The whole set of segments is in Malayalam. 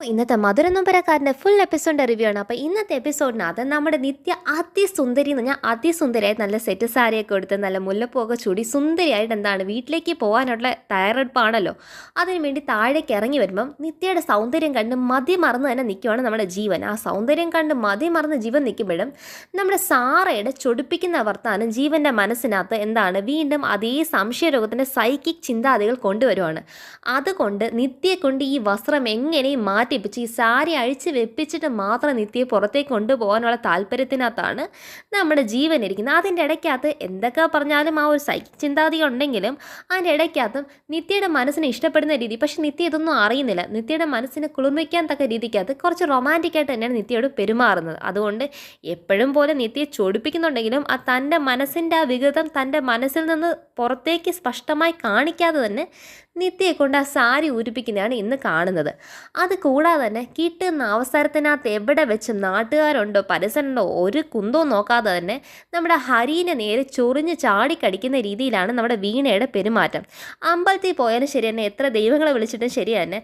ഇന്നത്തെ മധുരനൊമ്പരക്കാരൻ്റെ ഫുൾ എപ്പിസോഡിൻ്റെ റിവ്യൂ ആണ്. അപ്പോൾ ഇന്നത്തെ എപ്പിസോഡിനകത്ത് നമ്മുടെ നിത്യ അതിസുന്ദരി എന്ന് പറഞ്ഞാൽ അതിസുന്ദരിയായിട്ട് നല്ല സെറ്റ് സാരിയൊക്കെ എടുത്ത് നല്ല മുല്ലപ്പൂവൊക്കെ ചൂടി സുന്ദരിയായിട്ട് എന്താണ് വീട്ടിലേക്ക് പോകാനുള്ള തയ്യാറെടുപ്പാണല്ലോ. അതിനു വേണ്ടി താഴേക്ക് ഇറങ്ങി വരുമ്പം നിത്യയുടെ സൗന്ദര്യം കണ്ട് മതി മറന്ന് തന്നെ നിൽക്കുവാണ് നമ്മുടെ ജീവൻ. ആ സൗന്ദര്യം കണ്ട് മതി മറന്ന് ജീവൻ നിൽക്കുമ്പോഴും നമ്മുടെ സാറയുടെ ചൊടിപ്പിക്കുന്ന വർത്താനം ജീവൻ്റെ മനസ്സിനകത്ത് എന്താണ് വീണ്ടും അതേ സംശയരോഗത്തിൻ്റെ സൈക്കിക് ചിന്താഗതികൾ കൊണ്ടുവരുവാണ്. അതുകൊണ്ട് നിത്യയെ കൊണ്ട് ഈ വസ്ത്രം എങ്ങനെയും മാറ്റിപ്പിച്ച് ഈ സാരി അഴിച്ച് വെപ്പിച്ചിട്ട് മാത്രം നിത്യയെ പുറത്തേക്ക് കൊണ്ടുപോകാനുള്ള താല്പര്യത്തിനകത്താണ് നമ്മുടെ ജീവൻ ഇരിക്കുന്നത്. അതിൻ്റെ ഇടയ്ക്കകത്ത് എന്തൊക്കെ പറഞ്ഞാലും ആ ഒരു സൈക്കിക് ചിന്താഗതി ഉണ്ടെങ്കിലും അതിൻ്റെ ഇടയ്ക്കകത്തും നിത്യയുടെ മനസ്സിനെ ഇഷ്ടപ്പെടുന്ന രീതി, പക്ഷെ നിത്യ ഇതൊന്നും അറിയുന്നില്ല. നിത്യയുടെ മനസ്സിനെ കുളിർമിക്കാൻ തക്ക രീതിക്കകത്ത് കുറച്ച് റൊമാൻറ്റിക്കായിട്ട് തന്നെയാണ് നിത്യയോട് പെരുമാറുന്നത്. അതുകൊണ്ട് എപ്പോഴും പോലെ നിത്യയെ ചൊടിപ്പിക്കുന്നുണ്ടെങ്കിലും ആ തൻ്റെ മനസ്സിൻ്റെ ആ വികൃതം തൻ്റെ മനസ്സിൽ നിന്ന് പുറത്തേക്ക് സ്പഷ്ടമായി കാണിക്കാതെ തന്നെ നിത്യയെ കൊണ്ട് ആ സാരി ഊരിപ്പിക്കുന്നതാണ് ഇന്ന് കാണുന്നത്. അത് കൂടാതെ തന്നെ കിട്ടുന്ന അവസരത്തിനകത്ത് എവിടെ വെച്ച് നാട്ടുകാരുണ്ടോ പരിസരമുണ്ടോ ഒരു കുന്തവും നോക്കാതെ തന്നെ നമ്മുടെ ഹരീനെ നേരെ ചൊറിഞ്ഞ് ചാടിക്കടിക്കുന്ന രീതിയിലാണ് നമ്മുടെ വീണയുടെ പെരുമാറ്റം. അമ്പലത്തിൽ പോയാലും ശരി തന്നെ, എത്ര ദൈവങ്ങളെ വിളിച്ചിട്ടും ശരി തന്നെ,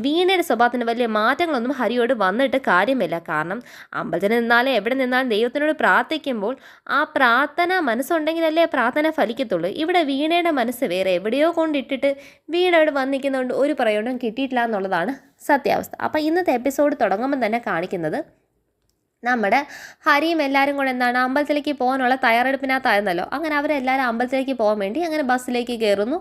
വീണയുടെ സ്വഭാവത്തിന് വലിയ മാറ്റങ്ങളൊന്നും ഹരിയോട് വന്നിട്ട് കാര്യമില്ല. കാരണം അമ്പലത്തിൽ നിന്നാലും എവിടെ നിന്നാലും ദൈവത്തിനോട് പ്രാർത്ഥിക്കുമ്പോൾ ആ പ്രാർത്ഥന മനസ്സുണ്ടെങ്കിലല്ലേ പ്രാർത്ഥന ഫലിക്കത്തുള്ളൂ. ഇവിടെ വീണയുടെ മനസ്സ് വേറെ എവിടെയോ കൊണ്ടിട്ടിട്ട് വീണയോട് വന്നിരിക്കുന്നതുകൊണ്ട് ഒരു പ്രയോജനം കിട്ടിയിട്ടില്ല എന്നുള്ളതാണ് സത്യാവസ്ഥ. അപ്പോൾ ഇന്നത്തെ എപ്പിസോഡ് തുടങ്ങുമ്പോൾ തന്നെ കാണിക്കുന്നത് നമ്മുടെ ഹരിയും എല്ലാവരും കൂടെ എന്താണ് അമ്പലത്തിലേക്ക് പോകാനുള്ള തയ്യാറെടുപ്പിനകത്തായിരുന്നല്ലോ. അങ്ങനെ അവരെല്ലാവരും അമ്പലത്തിലേക്ക് പോകാൻ വേണ്ടി അങ്ങനെ ബസ്സിലേക്ക് കയറുന്നു.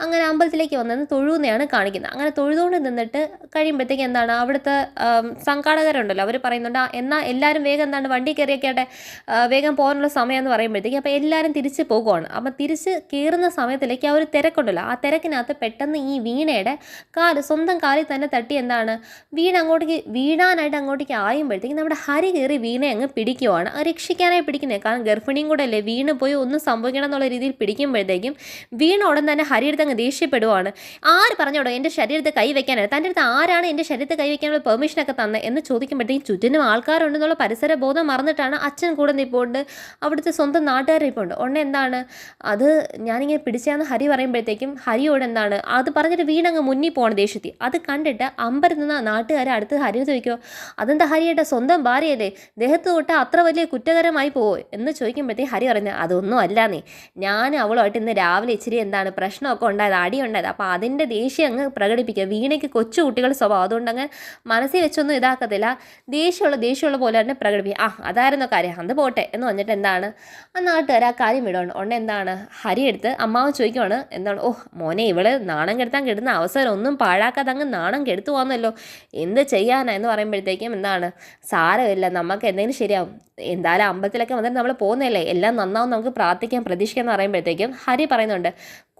അങ്ങനെ അമ്പലത്തിലേക്ക് വന്നത് തൊഴുന്നതാണ് കാണിക്കുന്നത്. അങ്ങനെ തൊഴുതുകൊണ്ട് നിന്നിട്ട് കഴിയുമ്പോഴത്തേക്ക് എന്താണ് അവിടുത്തെ സംഘാടകരുണ്ടല്ലോ, അവർ പറയുന്നുണ്ട് എന്നാൽ എല്ലാവരും വേഗം എന്താണ് വണ്ടി കയറിയൊക്കെ വേഗം പോകാനുള്ള സമയം എന്ന് പറയുമ്പോഴത്തേക്ക് അപ്പോൾ എല്ലാവരും തിരിച്ച് പോകുവാണ്. അപ്പം തിരിച്ച് കയറുന്ന സമയത്തിലേക്ക് ആ ഒരു തിരക്കുണ്ടല്ലോ, ആ തിരക്കിനകത്ത് പെട്ടെന്ന് ഈ വീണയുടെ സ്വന്തം കാലിൽ തന്നെ തട്ടി എന്താണ് വീഴാനായിട്ട് അങ്ങോട്ടേക്ക് ആയുമ്പോഴത്തേക്ക് നമ്മുടെ ഹരി വീണയെ അങ്ങ് പിടിക്കുവാണ്. രക്ഷിക്കാനായി പിടിക്കുന്നത്, കാരണം ഗർഭിണിയും കൂടെ അല്ലേ, വീണ് പോയി ഒന്നും സംഭവിക്കണം എന്നുള്ള രീതിയിൽ പിടിക്കുമ്പോഴത്തേക്കും വീണ ഉടൻ തന്നെ ഹരിയെടുത്ത് അങ്ങ് ദേഷ്യപ്പെടുവാണ്. ആര് പറഞ്ഞോടോ എൻ്റെ ശരീരത്തെ കൈവയ്ക്കാനാണ്, തൻ്റെ അടുത്ത് ആരാണ് എൻ്റെ ശരീരത്തെ കൈവയ്ക്കാനുള്ള പെർമിഷനൊക്കെ തന്നെ എന്ന് ചോദിക്കുമ്പോഴത്തേക്കും ചുറ്റിനും ആൾക്കാരുണ്ടെന്നുള്ള പരിസര ബോധം മറന്നിട്ടാണ് അച്ഛൻ കൂടെ നിൽപ്പുണ്ട്, അവിടുത്തെ സ്വന്തം നാട്ടുകാരിപ്പുണ്ട്. ഉടനെ എന്താണ് അത് ഞാനിങ്ങനെ പിടിച്ചാന്ന് ഹരി പറയുമ്പോഴത്തേക്കും ഹരിയോട് എന്താണ് അത് പറഞ്ഞിട്ട് വീണങ്ങ് മുന്നിൽ പോകണം ദേഷ്യത്തിൽ. അത് കണ്ടിട്ട് അമ്പരത്തുന്ന നാട്ടുകാരെ അടുത്ത് ഹരി ചോദിക്കുമോ, അതെന്താ ഹരിയുടെ സ്വന്തം ഭാര്യയല്ലേ, ദേഹത്ത് തൊട്ട് അത്ര വലിയ കുറ്റകരമായി പോവോ എന്ന് ചോദിക്കുമ്പോഴത്തേക്ക് ഹരി പറയുന്നത് അതൊന്നും അല്ലാന്നേ, ഞാൻ അവളുമായിട്ട് ഇന്ന് രാവിലെ ഇച്ചിരി എന്താണ് പ്രശ്നമൊക്കെ ഉണ്ടായത്, അടിയുണ്ടായത്, അപ്പോൾ അതിൻ്റെ ദേഷ്യം അങ്ങ് പ്രകടിപ്പിക്കുക. വീണയ്ക്ക് കൊച്ചു കുട്ടികളുടെ സ്വഭാവം, അതുകൊണ്ട് അങ്ങ് മനസ്സിൽ വെച്ചൊന്നും ഇതാക്കത്തില്ല, ദേഷ്യമുള്ള പോലെ തന്നെ പ്രകടിപ്പിക്കുക. അതായിരുന്നു കാര്യം, അത് പോട്ടെ എന്ന് പറഞ്ഞിട്ട് എന്താണ് ആ നാട്ടുകാർ ആ കാര്യം വിടുകയാണ്. ഉടനെ എന്താണ് ഹരി എടുത്ത് അമ്മാവൻ ചോദിക്കുവാണ് എന്താണ് മോനെ ഇവള് നാണം കെടുത്താൻ കിട്ടുന്ന അവസരം ഒന്നും പാഴാക്കാതെ അങ്ങ് നാണം കെടുത്തു പോകുന്നല്ലോ, എന്ത് ചെയ്യാനാ എന്ന് പറയുമ്പോഴത്തേക്കും എന്താണ് സാരമില്ല, നമുക്ക് എന്തെങ്കിലും ശരിയാവും, എന്തായാലും അമ്പലത്തിലൊക്കെ വന്നിട്ട് നമ്മൾ പോകുന്നതല്ലേ, എല്ലാം നന്നാവും, നമുക്ക് പ്രാർത്ഥിക്കാം പ്രതീക്ഷിക്കാം എന്ന് പറയുമ്പോഴത്തേക്കും ഹരി പറയുന്നുണ്ട്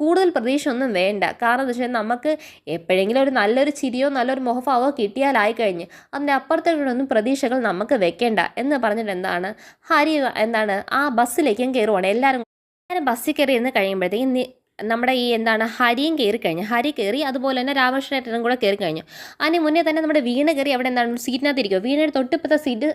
കൂടുതൽ പ്രതീക്ഷ ഒന്നും വേണ്ട. കാരണം എന്താ വെച്ചാൽ നമുക്ക് എപ്പോഴെങ്കിലും ഒരു നല്ലൊരു ചിരിയോ നല്ലൊരു മുഖഭാവോ കിട്ടിയാലായി കഴിഞ്ഞ് അതിൻ്റെ അപ്പുറത്തേക്കൊന്നും പ്രതീക്ഷകൾ നമുക്ക് വെക്കേണ്ട എന്ന് പറഞ്ഞിട്ട് എന്താണ് ഹരി എന്താണ് ആ ബസ്സിലേക്കും കയറുവാണ്. എല്ലാവരും ബസ്സിൽ കയറി ഇരുന്ന് കഴിയുമ്പോഴത്തേക്കും നമ്മുടെ ഈ എന്താണ് ഹരിയും കയറി കഴിഞ്ഞു, ഹരി കയറി, അതുപോലെ തന്നെ രാമകൃഷ്ണേട്ടനും കൂടെ കയറി കഴിഞ്ഞു. അതിന് മുന്നേ തന്നെ നമ്മുടെ വീണ കയറി അവിടെ എന്താണ് സീറ്റിനകത്ത് ഇരിക്കും. വീണയുടെ തൊട്ടിപ്പത്തെ സീറ്റ്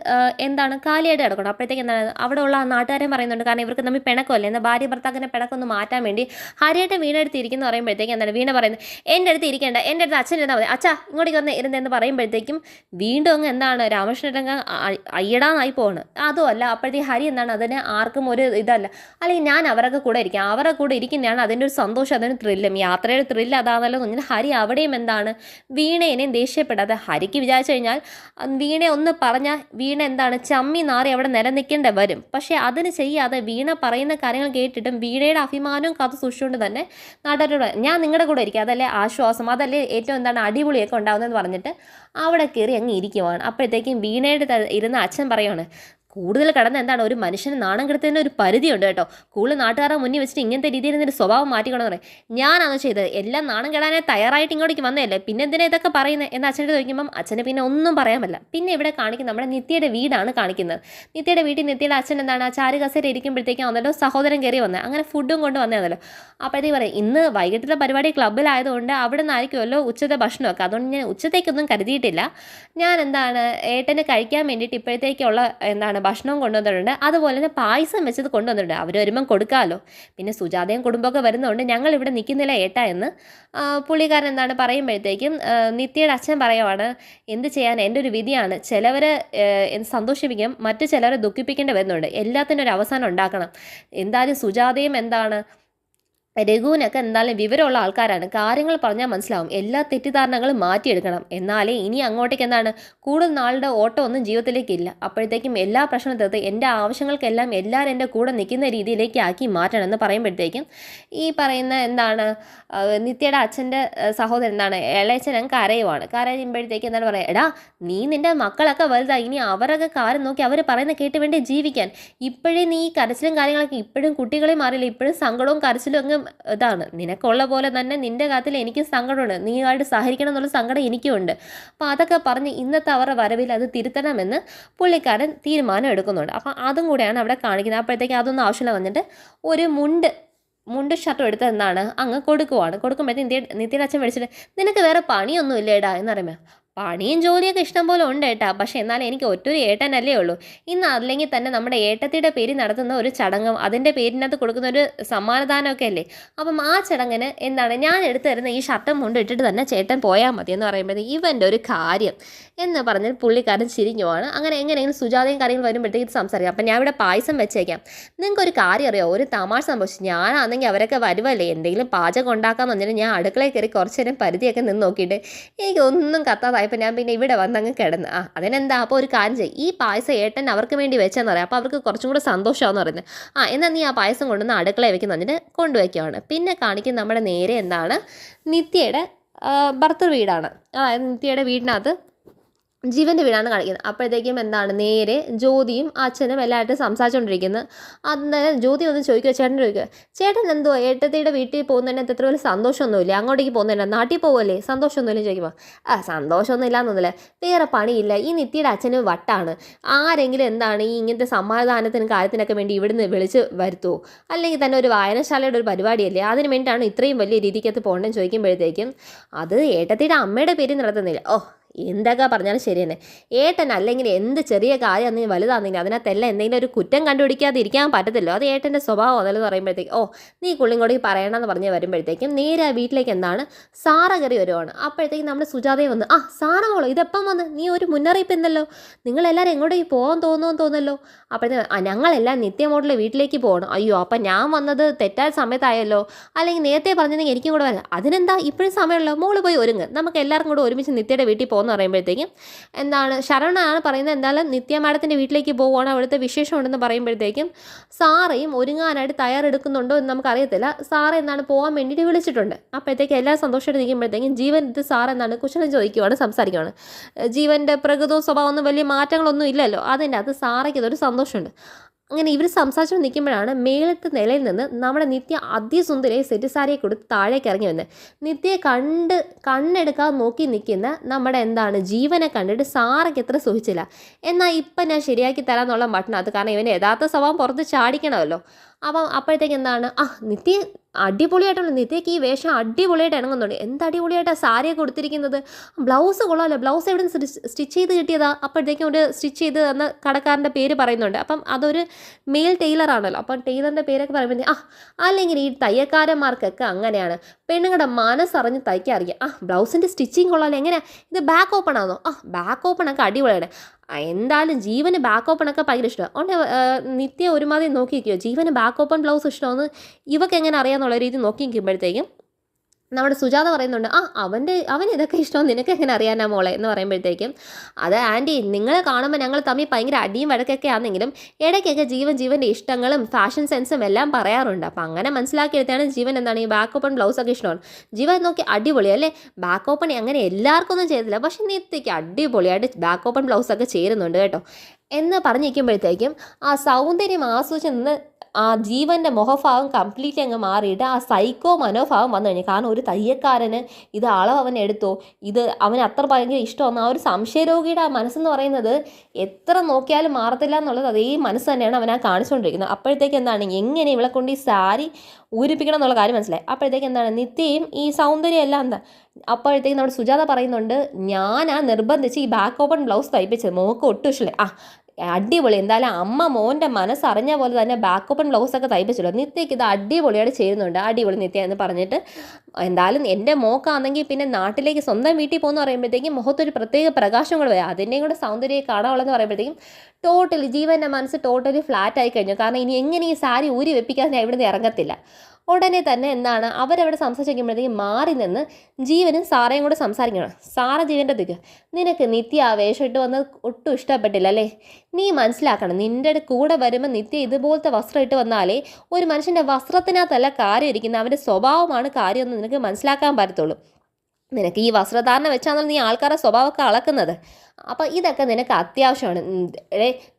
എന്താണ് കാലിയായിട്ട് കിടക്കണം. അപ്പോഴത്തേക്ക് എന്താണ് അവിടെ ഉള്ള ആ നാട്ടുകാരെ പറയുന്നുണ്ട്, കാരണം ഇവർക്ക് തമ്മിൽ പിണക്കമല്ലേ, എന്നാൽ ഭാര്യ ഭർത്താക്കിൻ്റെ പിണക്കൊന്ന് മാറ്റാൻ വേണ്ടി ഹരിയായിട്ട് വീണ അടുത്ത് ഇരിക്കുന്നു പറയുമ്പോഴത്തേക്ക് എന്താണ് വീണ പറയുന്നത് എൻ്റെ അടുത്ത് ഇരിക്കേണ്ട, എൻ്റെ അടുത്ത് അച്ഛൻ ഇരുന്നാൽ മതി, അച്ഛാ ഇങ്ങോട്ടേക്ക് വന്ന് ഇരുന്നെന്ന് പറയുമ്പോഴത്തേക്കും വീണ്ടും അങ്ങ് എന്താണ് രാമകൃഷ്ണേട്ടൻ അയ്യടാന്നായി പോവാണ്. അതും അല്ല, അപ്പോഴത്തേക്ക് ഹരി എന്താണ് അതിന് ആർക്കും ഒരു ഇതല്ല, അല്ലെങ്കിൽ ഞാൻ അവരൊക്കെ കൂടെ ഇരിക്കാം, അവരുടെ കൂടെ ഇരിക്കുന്നതാണ് അതിൻ്റെ സന്തോഷം, അതിന് ത്രില്ലും, യാത്രയുടെ ത്രില്ല് അതാണല്ലോ എന്ന് പറഞ്ഞാൽ ഹരി അവിടെയും എന്താണ് വീണേനെയും ദേഷ്യപ്പെടാതെ, ഹരിക്ക് വിചാരിച്ചു കഴിഞ്ഞാൽ വീണയെ ഒന്ന് പറഞ്ഞാൽ വീണ എന്താണ് ചമ്മി നാറി അവിടെ നിലനിൽക്കേണ്ടി വരും. പക്ഷേ അതിന് ചെയ്യാതെ വീണ പറയുന്ന കാര്യങ്ങൾ കേട്ടിട്ടും വീണയുടെ അഭിമാനവും കാത്തു സൂക്ഷിച്ചുകൊണ്ട് തന്നെ നാട്ടുകാരോട് ഞാൻ നിങ്ങളുടെ കൂടെ ഇരിക്കുക, അതല്ലേ ആശ്വാസം, അതല്ലേ ഏറ്റവും എന്താണ് അടിപൊളിയൊക്കെ ഉണ്ടാകുന്നതെന്ന് പറഞ്ഞിട്ട് അവിടെ കയറി അങ്ങ് ഇരിക്കുവാണ്. അപ്പോഴത്തേക്കും വീണയുടെ ഇരുന്ന അച്ഛൻ പറയുവാണ് കൂടുതൽ കടന്ന് എന്താണ് ഒരു മനുഷ്യന് നാണം കെടുത്തതിന് ഒരു പരിധിയുണ്ട് കേട്ടോ, കൂടുതൽ നാട്ടുകാരെ മുന്നിൽ വെച്ചിട്ട് ഇങ്ങനത്തെ രീതിയിൽ നിന്റെ സ്വഭാവം മാറ്റിക്കണമെന്ന് പറയും. ഞാനാണോ ചെയ്തത്, എല്ലാം നാണം കെടാനെ തയ്യാറായിട്ട് ഇങ്ങോട്ടേക്ക് വന്നതല്ലേ, പിന്നെ എന്തിനാ ഇതൊക്കെ പറയുന്നത് എന്ന് അച്ഛൻ്റെ ചോദിക്കുമ്പം അച്ഛന് പിന്നെ ഒന്നും പറയാൻ പറ്റില്ല. പിന്നെ ഇവിടെ കാണിക്കുന്നത് നമ്മുടെ നിത്യയുടെ വീടാണ് കാണിക്കുന്നത്. നിത്യയുടെ വീട്ടിൽ നിത്യയുടെ അച്ഛൻ എന്താണ് ആ ചാരു കസേര ഇരിക്കുമ്പോഴത്തേക്കും വന്നല്ലോ സഹോദരൻ കയറി വന്നത്, അങ്ങനെ ഫുഡും കൊണ്ട് വന്നതല്ലോ. അപ്പോഴത്തേക്ക് പറയും ഇന്ന് വൈകിട്ടത്തെ പരിപാടി ക്ലബ്ബിലായതുകൊണ്ട് അവിടെ നിന്നായിരിക്കുമല്ലോ ഉച്ചത്തെ ഭക്ഷണമൊക്കെ, അതുകൊണ്ട് ഞാൻ ഉച്ചത്തേക്കൊന്നും കരുതിയിട്ടില്ല, ഞാൻ എന്താണ് ഏട്ടന് കഴിക്കാൻ വേണ്ടിയിട്ട് ഇപ്പോഴത്തേക്കുള്ള എന്താണ് ഭക്ഷണവും കൊണ്ടുവന്നിട്ടുണ്ട്, അതുപോലെ തന്നെ പായസം വെച്ചത് കൊണ്ടുവന്നിട്ടുണ്ട്. അവർ വരുമ്പം കൊടുക്കാമല്ലോ. പിന്നെ സുജാതയും കുടുംബമൊക്കെ വരുന്നതുകൊണ്ട് ഞങ്ങൾ ഇവിടെ നിൽക്കുന്നില്ല ഏട്ടാ എന്ന് പുള്ളിക്കാരൻ എന്താണ് പറയുമ്പോഴത്തേക്കും നിത്യയുടെ അച്ഛൻ പറയുവാണ്, എന്ത് ചെയ്യാൻ, എൻ്റെ ഒരു വിധിയാണ്. ചിലവരെ സന്തോഷിപ്പിക്കും, മറ്റു ചിലവരെ ദുഃഖിപ്പിക്കേണ്ടി വരുന്നുണ്ട്. എല്ലാത്തിനും ഒരു അവസാനം ഉണ്ടാക്കണം. എന്തായാലും സുജാതയും എന്താണ് രഘുവിനൊക്കെ എന്തായാലും വിവരമുള്ള ആൾക്കാരാണ്, കാര്യങ്ങൾ പറഞ്ഞാൽ മനസ്സിലാവും. എല്ലാ തെറ്റിദ്ധാരണകളും മാറ്റിയെടുക്കണം. എന്നാലേ ഇനി അങ്ങോട്ടേക്ക് എന്താണ് കൂടുതൽ നാളുടെ ഓട്ടം ഒന്നും ജീവിതത്തിലേക്കില്ല. അപ്പോഴത്തേക്കും എല്ലാ പ്രശ്നവും തീർത്ത് എൻ്റെ ആവശ്യങ്ങൾക്കെല്ലാം എല്ലാവരും എൻ്റെ കൂടെ നിൽക്കുന്ന രീതിയിലേക്ക് ആക്കി മാറ്റണം എന്ന് പറയുമ്പോഴത്തേക്കും ഈ പറയുന്ന എന്താണ് നിത്യയുടെ അച്ഛൻ്റെ സഹോദരൻ എന്താണ് ഇളയച്ചൻ കരയുവാണ്. കരയുമ്പോഴത്തേക്ക് എന്താണ് പറയുക, എടാ നീ നിൻ്റെ മക്കളൊക്കെ വലുതായി, ഇനി അവരൊക്കെ കാര്യം നോക്കി അവർ പറയുന്ന കേട്ട് വേണ്ടി ജീവിക്കാൻ. ഇപ്പോഴേ നീ ഈ കരച്ചിലും കാര്യങ്ങളൊക്കെ ഇപ്പോഴും കുട്ടികളെ മാറിയില്ല, ഇപ്പോഴും സങ്കടവും കരച്ചിലും അങ്ങ് ഇതാണ്. നിനക്കുള്ള പോലെ തന്നെ നിൻ്റെ കാര്യത്തിൽ എനിക്കും സങ്കടമുണ്ട്, നീയായിട്ട് സഹകരിക്കണം എന്നുള്ള സങ്കടം എനിക്കും ഉണ്ട്. അപ്പോൾ അതൊക്കെ പറഞ്ഞ് ഇന്നത്തെ അവരുടെ വരവിൽ അത് തിരുത്തണമെന്ന് പുള്ളിക്കാരൻ തീരുമാനം എടുക്കുന്നുണ്ട്. അപ്പം അതും കൂടെയാണ് അവിടെ കാണിക്കുന്നത്. അപ്പോഴത്തേക്ക് അതൊന്നും ആവശ്യമില്ല വന്നിട്ട് ഒരു മുണ്ട് ഷർട്ടും എടുത്ത് എന്താണ് അങ്ങ് കൊടുക്കുമ്പോഴത്തേക്ക് നിത്യയുടെ അച്ഛൻ വിളിച്ചിട്ട്, നിനക്ക് വേറെ പണിയൊന്നും ഇല്ലേടാ എന്ന് പറയുമ്പോൾ, പണിയും ജോലിയൊക്കെ ഇഷ്ടം പോലെ ഉണ്ട് ഏട്ടാ, പക്ഷേ എന്നാലും എനിക്ക് ഒറ്റൊരു ഏട്ടനല്ലേ ഉള്ളൂ. ഇന്ന് അല്ലെങ്കിൽ തന്നെ നമ്മുടെ ഏട്ടത്തിയുടെ പേരിൽ നടത്തുന്ന ഒരു ചടങ്ങും അതിൻ്റെ പേരിനകത്ത് കൊടുക്കുന്ന ഒരു സമ്മാനദാനമൊക്കെ അല്ലേ. അപ്പം ആ ചടങ്ങിന് എന്താണ് ഞാൻ എടുത്തു തരുന്ന ഈ ഷർട്ടും മുണ്ട് ഇട്ടിട്ട് തന്നെ ചേട്ടൻ പോയാൽ മതി എന്ന് പറയുമ്പോഴത്തേക്ക് ഇവൻ്റെ ഒരു കാര്യം എന്ന് പറഞ്ഞ് പുള്ളിക്കാരൻ ചിരിഞ്ഞു പോവാണ്. അങ്ങനെ എങ്ങനെയെങ്കിലും സുജാതയും കാര്യങ്ങൾ വരുമ്പോഴത്തേക്ക് ഇത് സംസാരിക്കാം. അപ്പം ഞാൻ ഇവിടെ പായസം വെച്ചേക്കാം. നിങ്ങൾക്കൊരു കാര്യം അറിയോ, ഒരു തമാശ സംഭവിച്ചു. ഞാനാണെങ്കിൽ അവരൊക്കെ വരുമല്ലേ, എന്തെങ്കിലും പാചകം ഉണ്ടാക്കാമെന്ന് പറഞ്ഞാൽ ഞാൻ അടുക്കളയിൽ കയറി കുറച്ച് നേരം പരിധിയൊക്കെ നിന്ന് നോക്കിയിട്ട് എനിക്കൊന്നും കത്താതായപ്പോൾ ഞാൻ പിന്നെ ഇവിടെ വന്നങ്ങ് കിടന്ന് അതിനെന്താ. അപ്പോൾ ഒരു കാര്യം ചെയ്യും, ഈ പായസം ഏട്ടൻ അവർക്ക് വേണ്ടി വെച്ചെന്ന് പറയാം. അപ്പോൾ അവർക്ക് കുറച്ചും കൂടെ സന്തോഷമാണെന്ന് പറയുന്നത്. എന്നാൽ നീ ആ പായസം കൊണ്ടുവന്ന് അടുക്കളയിൽ വെക്കുന്ന പറഞ്ഞിട്ട് കൊണ്ടുവയ്ക്കുകയാണ്. പിന്നെ കാണിക്കുന്ന നമ്മുടെ നേരെ എന്താണ് നിത്യയുടെ ഭർത്തൃ വീടാണ്. അതായത് നിത്യയുടെ വീടിനകത്ത് ജീവൻ്റെ വീടാണ് കാണിക്കുന്നത്. അപ്പോഴത്തേക്കും എന്താണ് നേരെ ജ്യോതിയും അച്ഛനും എല്ലാവരും സംസാരിച്ചുകൊണ്ടിരിക്കുന്നത്. അന്നേരം ജ്യോതി ഒന്ന് ചോദിക്കുക, ചേട്ടൻ ചോദിക്കുക, ചേട്ടൻ എന്തോ ഏട്ടത്തിയുടെ വീട്ടിൽ പോകുന്നതിനകത്ത് എത്ര വലിയ സന്തോഷമൊന്നുമില്ല, അങ്ങോട്ടേക്ക് പോകുന്നതിന് നാട്ടിൽ പോകുമല്ലേ, സന്തോഷമൊന്നുമില്ല ചോദിക്കുമ്പോൾ, സന്തോഷമൊന്നും ഇല്ലാന്നൊന്നുമില്ല, വേറെ പണിയില്ല, ഈ നിത്യയുടെ അച്ഛന് വട്ടാണ്, ആരെങ്കിലും എന്താണ് ഈ ഇങ്ങനത്തെ സമാധാനത്തിനും കാര്യത്തിനൊക്കെ വേണ്ടി ഇവിടുന്ന് വിളിച്ച് വരുത്തുമോ, അല്ലെങ്കിൽ തന്നെ ഒരു വായനശാലയുടെ ഒരു പരിപാടിയല്ലേ, അതിന് വേണ്ടിയിട്ടാണ് ഇത്രയും വലിയ രീതിക്കകത്ത് പോകണമെന്ന് ചോദിക്കുമ്പോഴത്തേക്കും അത് ഏട്ടത്തിയുടെ അമ്മയുടെ പേര് നടത്തുന്നില്ല. എന്തൊക്കെ പറഞ്ഞാലും ശരി തന്നെ, ഏട്ടൻ അല്ലെങ്കിൽ എന്ത് ചെറിയ കാര്യം നീ വലുതാണെങ്കിൽ അതിനകത്തെല്ലാം എന്തെങ്കിലും ഒരു കുറ്റം കണ്ടുപിടിക്കാതെ ഇരിക്കാൻ പറ്റത്തില്ലോ, അത് ഏട്ടൻ്റെ സ്വഭാവം അതല്ലെന്ന് പറയുമ്പോഴത്തേക്ക് നീ കുള്ളിങ്ങോടി പറയണമെന്ന് പറഞ്ഞ് വരുമ്പോഴത്തേക്കും നേരെ വീട്ടിലേക്ക് എന്താണ് സാറ കയറി വരുവാണ്. അപ്പോഴത്തേക്കും നമ്മുടെ സുജാതയെ വന്ന്, സാറോളോ ഇതെപ്പം വന്ന്, നീ ഒരു മുന്നറിയിപ്പ് എന്നല്ലോ, നിങ്ങളെല്ലാവരും എങ്ങോട്ടേക്ക് പോകാൻ തോന്നുന്നല്ലോ. അപ്പോഴത്തേക്ക് ഞങ്ങളെല്ലാം നിത്യമോട്ടിലെ വീട്ടിലേക്ക് പോകണം. അയ്യോ അപ്പം ഞാൻ വന്നത് തെറ്റായ സമയത്തായല്ലോ, അല്ലെങ്കിൽ നേരത്തെ പറഞ്ഞെങ്കിൽ എനിക്കും കൂടെ വരാം. അതിനെന്താ ഇപ്പോഴും സമയമുള്ളൂ, മോള് പോയി ഒരുങ്ങ്, നമുക്ക് എല്ലാവർക്കും കൂടെ ഒരുമിച്ച് നിത്യയുടെ വീട്ടിൽ പോകുന്ന പറയുമ്പോഴത്തേക്കും എന്താണ് ശരവണാണ് പറയുന്നത്, എന്തായാലും നിത്യ മാഡത്തിൻ്റെ വീട്ടിലേക്ക് പോവുകയാണ്, അവിടുത്തെ വിശേഷം ഉണ്ടെന്ന് പറയുമ്പോഴത്തേക്കും സാറയും ഒരുങ്ങാനായിട്ട് തയ്യാറെടുക്കുന്നുണ്ടോ എന്ന് നമുക്കറിയത്തില്ല. സാറ് എന്താണ് പോകാൻ വേണ്ടിയിട്ട് വിളിച്ചിട്ടുണ്ട്. അപ്പോഴത്തേക്ക് എല്ലാം സന്തോഷമായിട്ട് നിൽക്കുമ്പോഴത്തേക്കും ജീവൻ ഇത് സാർ എന്താണ് കുശലം ചോദിക്കുവാണ്, സംസാരിക്കുവാണ്. ജീവൻ്റെ പ്രകൃതവും സ്വഭാവമൊന്നും വലിയ മാറ്റങ്ങളൊന്നും ഇല്ലല്ലോ, അതിൻ്റെ അത് സാറയ്ക്ക് ഇതൊരു സന്തോഷമുണ്ട്. അങ്ങനെ ഇവർ സംസാരിച്ചു നിൽക്കുമ്പോഴാണ് മേളത്തെ നിലയിൽ നിന്ന് നമ്മുടെ നിത്യ അതിസുന്ദരിയെ സെറ്റ് സാരിയെ കൊടുത്ത് താഴേക്ക് ഇറങ്ങി വന്നത്. നിത്യയെ കണ്ണെടുക്കാതെ നോക്കി നിൽക്കുന്ന നമ്മുടെ എന്താണ് ജീവനെ കണ്ടിട്ട് സാറയ്ക്ക് എത്ര സുഖിച്ചില്ല. എന്നാൽ ഇപ്പം ഞാൻ ശരിയാക്കി തരാമെന്നുള്ള മട്ടിനകത്ത്, കാരണം ഇവൻ്റെ യഥാർത്ഥ സ്വഭാവം പുറത്ത് ചാടിക്കണമല്ലോ. അപ്പം അപ്പോഴത്തേക്ക് എന്താണ് നിത്യ അടിപൊളിയായിട്ടുള്ള, നിത്യയ്ക്ക് ഈ വേഷം അടിപൊളിയായിട്ട് ഇണങ്ങുന്നുണ്ട്. എന്ത് അടിപൊളിയായിട്ടാണ് സാരിയൊക്കെ കൊടുത്തിരിക്കുന്നത്, ബ്ലൗസ് കൊള്ളാമല്ലോ, ബ്ലൗസ് എവിടെ നിന്ന് സ്റ്റിച്ച് ചെയ്ത് കിട്ടിയതാ. അപ്പോഴത്തേക്കും ഒരു സ്റ്റിച്ച് ചെയ്ത് തന്ന കടക്കാരൻ്റെ പേര് പറയുന്നുണ്ട്. അപ്പം അതൊരു മെയിൽ ടൈലറാണല്ലോ, അപ്പം ടൈലറിൻ്റെ പേരൊക്കെ പറയുമ്പോൾ അല്ലെങ്കിൽ ഈ തയ്യക്കാരന്മാർക്കൊക്കെ അങ്ങനെയാണ്, പെണ്ണുങ്ങളുടെ മനസ്സറിഞ്ഞ് തയ്ക്കാൻ അറിയാം. ബ്ലൗസിൻ്റെ സ്റ്റിച്ചിങ് കൊള്ളാമല്ലോ, എങ്ങനെയാണ് ഇത്, ബാക്ക് ഓപ്പൺ ആണോ, ബാക്ക് ഓപ്പൺ ഒക്കെ അടിപൊളിയാണ്. എന്തായാലും ജീവന് ബാക്ക് ഓപ്പൺ ഒക്കെ ഭയങ്കര ഇഷ്ടമാണ്. അതുകൊണ്ട് നിത്യ ഒരുമാതിരി നോക്കിയിരിക്കുമോ, ജീവന് ബാക്ക് ഓപ്പൺ ബ്ലൗസ് ഇഷ്ടമെന്ന് ഇവക്ക് എങ്ങനെ അറിയാമെന്നുള്ള രീതി നോക്കി നിൽക്കുമ്പോഴത്തേക്കും നമ്മുടെ സുജാത പറയുന്നുണ്ട്, അവൻ ഇതൊക്കെ ഇഷ്ടം നിനക്ക് എങ്ങനെ അറിയാനാ മോളെ എന്ന് പറയുമ്പോഴത്തേക്കും, അത് ആൻറ്റി നിങ്ങളെ കാണുമ്പോൾ ഞങ്ങൾ തമ്മിൽ ഭയങ്കര അടിയും വഴക്കൊക്കെ ആണെങ്കിലും ഇടയ്ക്കൊക്കെ ജീവൻ്റെ ഇഷ്ടങ്ങളും ഫാഷൻ സെൻസും എല്ലാം പറയാറുണ്ട്. അപ്പം അങ്ങനെ മനസ്സിലാക്കിയെടുത്താണ് ജീവൻ എന്താണ് ഈ ബാക്ക് ഓപ്പൺ ബ്ലൗസൊക്കെ ഇഷ്ടമാണ്. ജീവൻ നോക്കി അടിപൊളി അല്ലേ, ബാക്ക് ഓപ്പൺ അങ്ങനെ എല്ലാവർക്കും ഒന്നും ചെയ്തില്ല, പക്ഷെ നിത്യയ്ക്ക് അടിപൊളിയായിട്ട് ബാക്ക് ഓപ്പൺ ബ്ലൗസൊക്കെ ചേരുന്നുണ്ട് കേട്ടോ എന്ന് പറഞ്ഞിരിക്കുമ്പോഴത്തേക്കും സൗന്ദര്യം ആസ്വദിച്ച് നിന്ന് ജീവൻ്റെ മുഖഭാവം കംപ്ലീറ്റ് അങ്ങ് മാറിയിട്ട് സൈക്കോ മനോഭാവം വന്നു കഴിഞ്ഞു. കാരണം ഒരു തയ്യക്കാരന് ഇത് അളവ് അവൻ എടുത്തോ, ഇത് അവന് അത്ര ഭയങ്കര ഇഷ്ടമെന്ന് ഒരു സംശയരോഗിയുടെ മനസ്സെന്ന് പറയുന്നത് എത്ര നോക്കിയാലും മാറത്തില്ല എന്നുള്ളത് അതേ മനസ്സ് തന്നെയാണ് അവൻ കാണിച്ചുകൊണ്ടിരിക്കുന്നത്. അപ്പോഴത്തേക്ക് എന്താണ് എങ്ങനെ ഇവളെ കൊണ്ട് ഈ സാരി ഊരിപ്പിക്കണം എന്നുള്ള കാര്യം മനസ്സിലായി. അപ്പോഴത്തേക്ക് എന്താണ് നിത്യയും ഈ സൗന്ദര്യം എല്ലാം എന്താ. അപ്പോഴത്തേക്ക് നമ്മുടെ സുജാത പറയുന്നുണ്ട്, ഞാനാ നിർബന്ധിച്ച് ഈ ബാക്ക് ഓപ്പൺ ബ്ലൗസ് തയ്പ്പിച്ചത്, മോക്ക് ഒട്ടും ഇഷ്ടമല്ലേ, അടിപൊളി. എന്തായാലും അമ്മ മോൻ്റെ മനസ്സറിഞ്ഞ പോലെ തന്നെ ബാക്ക് ഓപ്പൺ ബ്ലൗസൊക്കെ തയ്പ്പിച്ചല്ലോ. നിത്യയ്ക്ക് ഇത് അടിപൊളിയായിട്ട് ചേരുന്നുണ്ട്, അടിപൊളി നിത്യ എന്ന് പറഞ്ഞിട്ട് എന്തായാലും എൻ്റെ മോക്കാണെങ്കിൽ പിന്നെ നാട്ടിലേക്ക് സ്വന്തം വീട്ടിൽ പോകുന്ന പറയുമ്പോഴത്തേക്കും മുഖത്തൊരു പ്രത്യേക പ്രകാശം കൂടെ വരും. അതിൻ്റെയും കൂടെ സൗന്ദര്യം കാണാനുള്ളതെന്ന് പറയുമ്പോഴത്തേക്കും ടോട്ടലി ജീവൻ്റെ മനസ്സ് ടോട്ടലി ഫ്ലാറ്റ് ആയി കഴിഞ്ഞു. കാരണം ഇനി എങ്ങനെ ഈ സാരി ഊരി വെപ്പിക്കാൻ ഞാൻ ഇവിടുന്ന് ഇറങ്ങത്തില്ല. ഉടനെ തന്നെ എന്താണ് അവരവിടെ സംസാരിക്കുമ്പോഴത്തേക്കും മാറി നിന്ന് ജീവനും സാറയും കൂടെ സംസാരിക്കണം. സാറ ജീവൻ്റെ അടുത്തേക്ക്, നിനക്ക് നിത്യ ആ വേഷം ഇട്ട് വന്നത് ഒട്ടും ഇഷ്ടപ്പെട്ടില്ല അല്ലേ? നീ മനസ്സിലാക്കണം, നിൻ്റെ കൂടെ വരുമ്പോൾ നിത്യ ഇതുപോലത്തെ വസ്ത്രം ഇട്ട് വന്നാലേ ഒരു മനുഷ്യൻ്റെ വസ്ത്രത്തിനകത്തല്ല കാര്യം ഇരിക്കുന്നത്, അവൻ്റെ സ്വഭാവമാണ് കാര്യമെന്ന് നിനക്ക് മനസ്സിലാക്കാൻ പറ്റത്തുള്ളൂ. നിനക്ക് ഈ വസ്ത്രധാരണ വെച്ചാണല്ലോ നീ ആൾക്കാരുടെ സ്വഭാവമൊക്കെ അളക്കുന്നത്. അപ്പോൾ ഇതൊക്കെ നിനക്ക് അത്യാവശ്യമാണ്.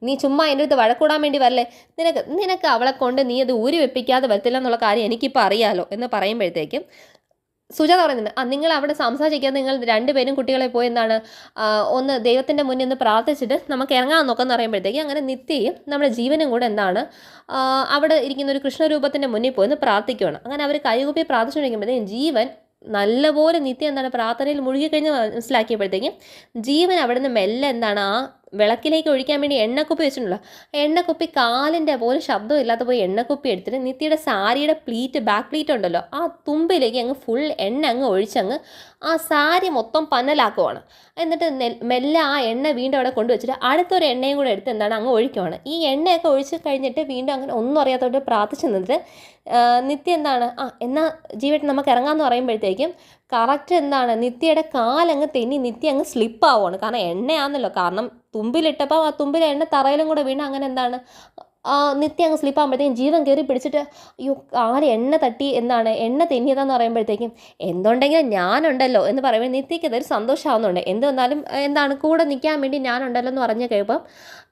നീ ചുമ്മാ എൻ്റെ അടുത്ത് വഴക്കൂടാൻ വേണ്ടി വരല്ലേ? നിനക്ക് അവളെ കൊണ്ട് നീ അത് ഊരി വെപ്പിക്കാതെ വരത്തില്ല എന്നുള്ള കാര്യം എനിക്കിപ്പോൾ അറിയാലോ എന്ന് പറയുമ്പോഴത്തേക്കും സുജാത പറയുന്നുണ്ട്, നിങ്ങൾ അവിടെ സംസാരിക്കാതെ നിങ്ങൾ രണ്ടുപേരും കുട്ടികളെ പോയി എന്താണ് ഒന്ന് ദൈവത്തിൻ്റെ മുന്നിൽ ഒന്ന് പ്രാർത്ഥിച്ചിട്ട് നമുക്ക് ഇറങ്ങാൻ നോക്കാമെന്ന് പറയുമ്പോഴത്തേക്കും അങ്ങനെ നിത്യയും നമ്മുടെ ജീവനും കൂടെ എന്താണ് അവിടെ ഇരിക്കുന്ന ഒരു കൃഷ്ണരൂപത്തിൻ്റെ മുന്നിൽ പോയി ഒന്ന് പ്രാർത്ഥിക്കുകയാണ്. അങ്ങനെ അവർ കൈകൂപ്പി പ്രാർത്ഥിച്ചുകൊണ്ടിരിക്കുമ്പോഴത്തേക്കും ജീവൻ നല്ലപോലെ നിത്യം എന്താണ് പ്രാർത്ഥനയിൽ മുഴുകിക്കഴിഞ്ഞ് മനസ്സിലാക്കിയപ്പോഴത്തേക്കും ജീവൻ അവിടെ നിന്ന് മെല്ലെ എന്താണ് ആ വിളക്കിലേക്ക് ഒഴിക്കാൻ വേണ്ടി എണ്ണക്കുപ്പി വെച്ചിട്ടുണ്ടല്ലോ, എണ്ണക്കുപ്പി കാലിൻ്റെ പോലും ശബ്ദം ഇല്ലാത്ത പോയി എണ്ണക്കുപ്പി എടുത്തിട്ട് നിത്യയുടെ സാരിയുടെ ബാക്ക് പ്ലീറ്റ് ഉണ്ടല്ലോ ആ തുമ്പിലേക്ക് അങ്ങ് ഫുൾ എണ്ണ അങ്ങ് ഒഴിച്ചങ്ങ് ആ സാരി മൊത്തം പന്നലാക്കുവാണ്. എന്നിട്ട് മെല്ലെ ആ എണ്ണ വീണ്ടും അവിടെ കൊണ്ടുവച്ചിട്ട് അടുത്തൊരു എണ്ണയും കൂടെ എടുത്ത് എന്താണ് അങ്ങ് ഒഴിക്കുവാണ്. ഈ എണ്ണയൊക്കെ ഒഴിച്ച് കഴിഞ്ഞിട്ട് വീണ്ടും അങ്ങനെ ഒന്നും അറിയാത്തോട്ട് പ്രാർത്ഥിച്ചു നിന്നിട്ട് നിത്യ എന്താണ് എന്നാൽ ജീവൻ നമുക്ക് ഇറങ്ങാമെന്ന് പറയുമ്പോഴത്തേക്കും കറക്റ്റ് എന്താണ് നിത്യയുടെ കാലങ്ങ് തെന്നി നിത്യ അങ്ങ് സ്ലിപ്പാവുകയാണ്. കാരണം എണ്ണയാണെന്നല്ലോ, കാരണം തുമ്പിലിട്ടപ്പോൾ ആ തുമ്പിലെ എണ്ണ തറയിലും കൂടെ വീണ് അങ്ങനെ എന്താണ് നിത്യ അങ്ങ് സ്ലിപ്പാകുമ്പോഴത്തേക്കും ജീവൻ കയറി പിടിച്ചിട്ട് അയ്യോ ആര് എണ്ണ തട്ടി എന്താണ് എണ്ണ തെന്നിയതാന്ന് പറയുമ്പോഴത്തേക്കും എന്തുണ്ടെങ്കിലും ഞാനുണ്ടല്ലോ എന്ന് പറയുമ്പോൾ നിത്യയ്ക്ക് അതൊരു സന്തോഷമാവുന്നുണ്ട്. എന്ത് വന്നാലും എന്താണ് കൂടെ നിൽക്കാൻ വേണ്ടി ഞാനുണ്ടല്ലോ എന്ന് പറഞ്ഞു കഴിയുമ്പം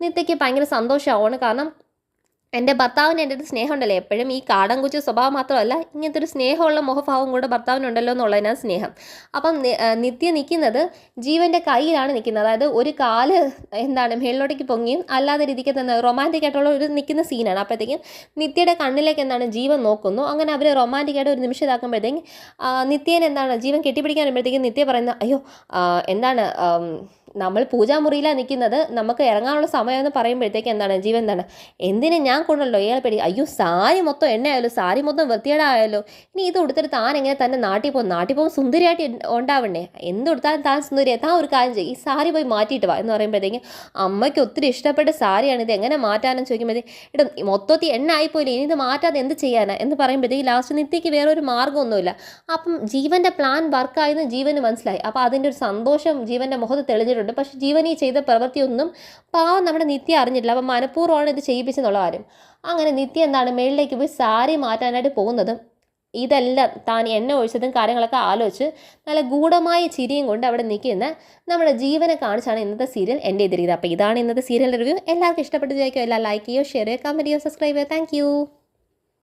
നിത്യയ്ക്ക് ഭയങ്കര സന്തോഷമാവുകയാണ്. കാരണം എൻ്റെ ഭർത്താവിന് എൻ്റെ അടുത്ത് സ്നേഹമുണ്ടല്ലോ, എപ്പോഴും ഈ കാടൻകുച്ച സ്വഭാവം മാത്രമല്ല ഇങ്ങനത്തെ ഒരു സ്നേഹമുള്ള മുഖഭാവം കൂടെ ഭർത്താവിനുണ്ടല്ലോ എന്നുള്ളതിനാണ് സ്നേഹം. അപ്പം നിത്യ നിൽക്കുന്നത് ജീവൻ്റെ കയ്യിലാണ് നിൽക്കുന്നത്. അതായത് ഒരു കാല് എന്താണ് മേളിലോട്ടേക്ക് പൊങ്ങിയും അല്ലാതെ രീതിക്ക് തന്നെ റൊമാൻറ്റിക് ആയിട്ടുള്ള ഒരു നിൽക്കുന്ന സീനാണ്. അപ്പോഴത്തേക്കും നിത്യയുടെ കണ്ണിലേക്ക് എന്താണ് ജീവൻ നോക്കുന്നു. അങ്ങനെ അവർ റൊമാൻറ്റിക്കായിട്ട് ഒരു നിമിഷം ഇതാക്കുമ്പോഴത്തേക്കും നിത്യേനെ എന്താണ് ജീവൻ കെട്ടിപ്പിടിക്കാൻ വരുമ്പോഴത്തേക്കും നിത്യ പറയുന്നത് അയ്യോ എന്താണ് നമ്മൾ പൂജാമുറിയിലാണ് നിൽക്കുന്നത്, നമുക്ക് ഇറങ്ങാനുള്ള സമയമെന്ന് പറയുമ്പോഴത്തേക്ക് എന്താണ് ജീവൻ എന്താണ് എന്തിനും ഞാൻ കൊണ്ടല്ലോ ഇയാളെ പേടി, അയ്യോ സാരി മൊത്തം എണ്ണയായാലോ, സാരി മൊത്തം വൃത്തികേടായാലോ, ഇനി ഇത് കൊടുത്തിട്ട് താൻ എങ്ങനെ തന്നെ നാട്ടിൽ പോകും സുന്ദരിയായിട്ട് ഉണ്ടാവണ്ടേ, എന്ത് കൊടുത്താലും താൻ സുന്ദരിയായി, താൻ ഒരു കാര്യം ചെയ്യും ഈ സാരി പോയി മാറ്റിയിട്ട് വാ എന്ന് പറയുമ്പോഴത്തേക്കും അമ്മയ്ക്ക് ഒത്തിരി ഇഷ്ടപ്പെട്ട സാരിയാണ്, ഇത് എങ്ങനെ മാറ്റാനെന്ന് ചോദിക്കുമ്പോഴത്തേക്ക് ഇടം മൊത്തത്തിൽ എണ്ണ ആയിപ്പോയില്ലേ, ഇനി ഇത് മാറ്റാതെ എന്ത് ചെയ്യാനാണ് എന്ന് പറയുമ്പോഴത്തേക്ക് ലാസ്റ്റ് നിത്യയ്ക്ക് വേറൊരു മാർഗ്ഗമൊന്നുമില്ല. അപ്പം ജീവൻ്റെ പ്ലാൻ വർക്കായെന്ന് ജീവന് മനസ്സിലായി. അപ്പോൾ അതിൻ്റെ ഒരു സന്തോഷം ജീവൻ്റെ മുഖത്ത് തെളിഞ്ഞിട്ടുണ്ട്. പക്ഷെ ജീവൻ ഈ ചെയ്ത പ്രവൃത്തിയൊന്നും പാവം നമ്മുടെ നിത്യ അറിഞ്ഞിട്ടില്ല. അപ്പം മനഃപൂർവ്വമാണ് ഇത് ചെയ്യിപ്പിച്ചെന്നുള്ള കാര്യം. അങ്ങനെ നിത്യ എന്താണ് മേളിലേക്ക് പോയി സാരി മാറ്റാനായിട്ട് പോകുന്നതും ഇതെല്ലാം താൻ എണ്ണ ഒഴിച്ചതും കാര്യങ്ങളൊക്കെ ആലോചിച്ച് നല്ല ഗൂഢമായ ചിരിയും കൊണ്ട് അവിടെ നിൽക്കുന്ന നമ്മുടെ ജീവനെ കാണിച്ചാണ് ഇന്നത്തെ സീരിയൽ എൻ്റെ എതിരീത്. അപ്പോൾ ഇതാണ് ഇന്നത്തെ സീരിയൽ റിവ്യൂ. എല്ലാവർക്കും ഇഷ്ടപ്പെട്ടു ചോദിക്കുക, എല്ലാം ലൈക്ക് ചെയ്യുക, ഷെയർ ചെയ്യുക, കമൻറ്റ് ചെയ്യുക, സബ്സ്ക്രൈബ് ചെയ്യുക. താങ്ക്